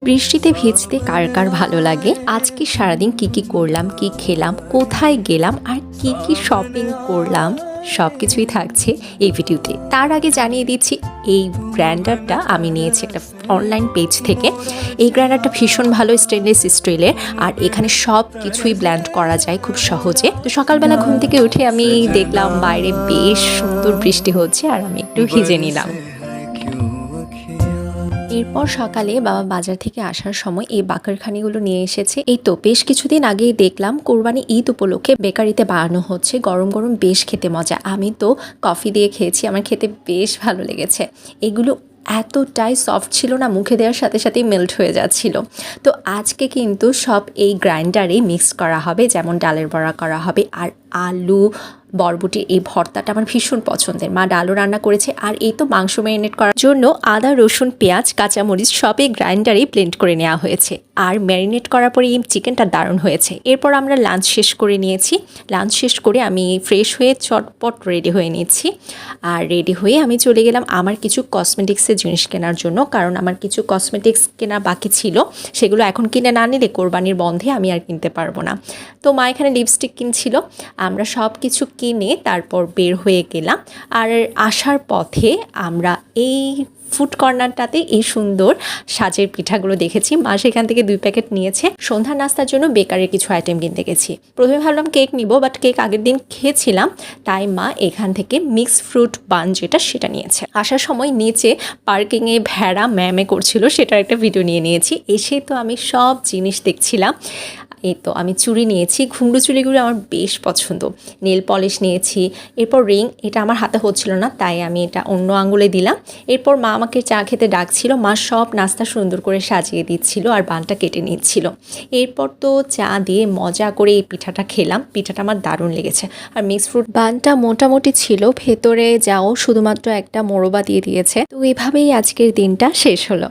বৃষ্টিতে ভিজতে কার কার ভালো লাগে। আজকে সারাদিন কি করলাম, কি খেলাম, কোথায় গেলাম আর কি শপিং করলাম সবকিছুই থাকছে এই ভিডিওতে। তার আগে জানিয়ে দিচ্ছি এই গ্রাইন্ডারটা আমি নিয়েছি একটা অনলাইন পেজ থেকে। এই গ্রাইন্ডারটা ভীষণ ভালো, স্টেনলেস স্টিলের, আর এখানে সব কিছুই ব্লেন্ড করা যায় খুব সহজে। তো সকালবেলা ঘুম থেকে উঠে আমি দেখলাম বাইরে বেশ সুন্দর বৃষ্টি হচ্ছে আর আমি একটু ভিজে নিলাম। এরপর সকালে বাবা বাজার থেকে আসার সময় এই বাকারখানিগুলো নিয়ে এসেছে। এই তো বেশ কিছুদিন আগেই দেখলাম কোরবানি ঈদ উপলক্ষে বেকারিতে বানানো হচ্ছে, গরম গরম বেশ খেতে মজা। আমি তো কফি দিয়ে খেয়েছি, আমার খেতে বেশ ভালো লেগেছে। এগুলো এতটাই সফট ছিল না, মুখে দেওয়ার সাথে সাথেই মেল্ট হয়ে যাচ্ছিল। তো আজকে কিন্তু সব এই গ্রাইন্ডারে মিক্স করা হবে, যেমন ডালের বড়া করা হবে আর আলু বরবটির এই ভর্তাটা আমার ভীষণ পছন্দের। মা ডালও রান্না করেছে। আর এই তো মাংস ম্যারিনেট করার জন্য আদা, রসুন, পেঁয়াজ, কাঁচামরিচ সবই গ্রাইন্ডারে ব্লেন্ড করে নেওয়া হয়েছে। আর ম্যারিনেট করার পরে এই চিকেনটা দারুণ হয়েছে। এরপর আমরা লাঞ্চ শেষ করে নিয়েছি। লাঞ্চ শেষ করে আমি ফ্রেশ হয়ে চটপট রেডি হয়ে নিয়েছি। আর রেডি হয়ে আমি চলে গেলাম আমার কিছু কসমেটিক্সের জিনিস কেনার জন্য, কারণ আমার কিছু কসমেটিক্স কেনা বাকি ছিল। সেগুলো এখন কিনে না নিলে কোরবানির বন্ধে আমি আর কিনতে পারবো না। তো মা এখানে লিপস্টিক কিনছিল। আমরা সব কিছু কিনে তারপর বের হয়ে গেলাম। আর আসার পথে আমরা এই ফুড কর্নারটাতে এই সুন্দর সাজের পিঠাগুলো দেখেছি। মা সেখান থেকে 2 প্যাকেট নিয়েছে। সন্ধ্যা নাস্তার জন্য বেকারির কিছু আইটেম কিনতে গেছি। প্রথমে ভাবলাম কেক নিব, বাট কেক আগের দিন খেয়েছিলাম, তাই মা এখান থেকে মিক্স ফ্রুট বান যেটা সেটা নিয়েছে। আসার সময় নিচে পার্কিংয়ে ভেড়া ম্যামে করছিল, সেটার একটা ভিডিও নিয়ে নিয়েছি। এসে তো আমি সব জিনিস দেখছিলাম। এই তো আমি চুড়ি নিয়েছি, ঘুংড়ু চুড়িগুলো আমার বেশ পছন্দ। নেল পলিশ নিয়েছি। এরপর রিং, এটা আমার হাতে হচ্ছিল না, তাই আমি এটা অন্য আঙুলে দিলাম। এরপর মা আমাকে চা খেতে ডাকছিল। মা সব নাস্তা সুন্দর করে সাজিয়ে দিচ্ছিল আর বানটা কেটে নিচ্ছিল। এরপর তো চা দিয়ে মজা করে এই পিঠাটা খেলাম। পিঠাটা আমার দারুণ লেগেছে। আর মিক্স ফ্রুট বানটা মোটামুটি ছিল, ভেতরে যাও শুধুমাত্র একটা মোরবা দিয়ে দিয়েছে। তো এভাবেই আজকের দিনটা শেষ হলো।